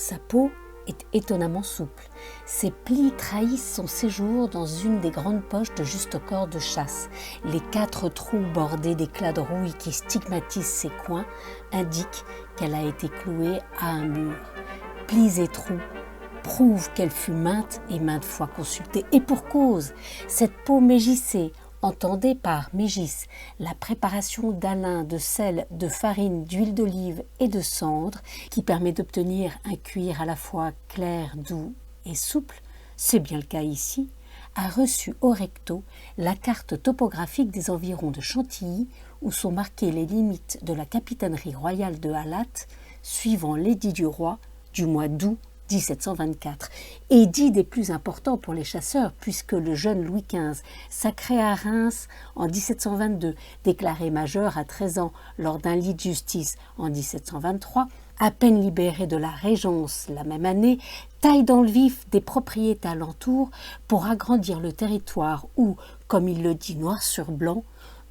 Sa peau est étonnamment souple. Ses plis trahissent son séjour dans une des grandes poches de juste-corps de chasse. Les 4 trous bordés d'éclats de rouille qui stigmatisent ses coins indiquent qu'elle a été clouée à un mur. Plis et trous prouvent qu'elle fut maintes et maintes fois consultée. Et pour cause, cette peau mégissée, entendez par mégisse la préparation d'alun, de sel, de farine, d'huile d'olive et de cendre qui permet d'obtenir un cuir à la fois clair, doux et souple, c'est bien le cas ici, a reçu au recto la carte topographique des environs de Chantilly où sont marquées les limites de la capitainerie royale de Halatte suivant l'édit du roi du mois d'août 1724, édit des plus importants pour les chasseurs puisque le jeune Louis XV, sacré à Reims en 1722, déclaré majeur à 13 ans lors d'un lit de justice en 1723, à peine libéré de la Régence la même année, taille dans le vif des propriétés alentour pour agrandir le territoire où, comme il le dit noir sur blanc,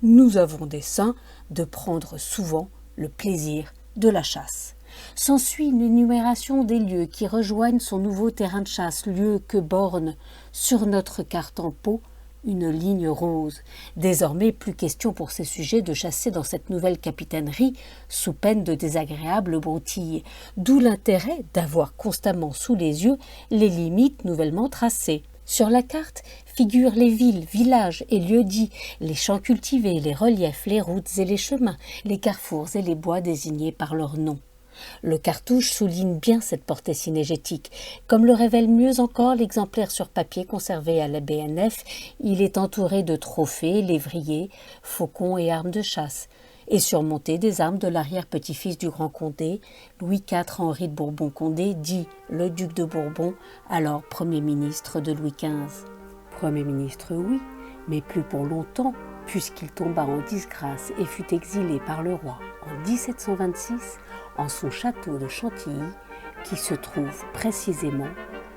nous avons dessein de prendre souvent le plaisir de la chasse. S'ensuit une énumération des lieux qui rejoignent son nouveau terrain de chasse, lieu que borne sur notre carte en peau une ligne rose. Désormais, plus question pour ces sujets de chasser dans cette nouvelle capitainerie sous peine de désagréables broutilles, d'où l'intérêt d'avoir constamment sous les yeux les limites nouvellement tracées. Sur la carte figurent les villes, villages et lieux-dits, les champs cultivés, les reliefs, les routes et les chemins, les carrefours et les bois désignés par leur nom. Le cartouche souligne bien cette portée synégétique. Comme le révèle mieux encore l'exemplaire sur papier conservé à la BNF, il est entouré de trophées, lévriers, faucons et armes de chasse, et surmonté des armes de l'arrière-petit-fils du Grand Condé, Louis IV Henri de Bourbon-Condé, dit le duc de Bourbon, alors Premier ministre de Louis XV. Premier ministre, oui, mais plus pour longtemps, puisqu'il tomba en disgrâce et fut exilé par le roi en 1726 en son château de Chantilly, qui se trouve précisément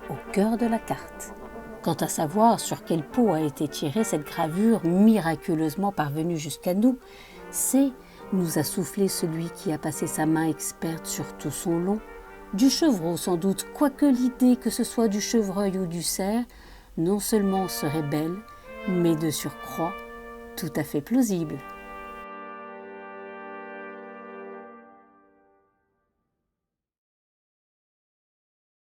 au cœur de la carte. Quant à savoir sur quelle peau a été tirée cette gravure miraculeusement parvenue jusqu'à nous, c'est, nous a soufflé celui qui a passé sa main experte sur tout son long, du chevreau sans doute, quoique l'idée que ce soit du chevreuil ou du cerf, non seulement serait belle, mais de surcroît tout à fait plausible.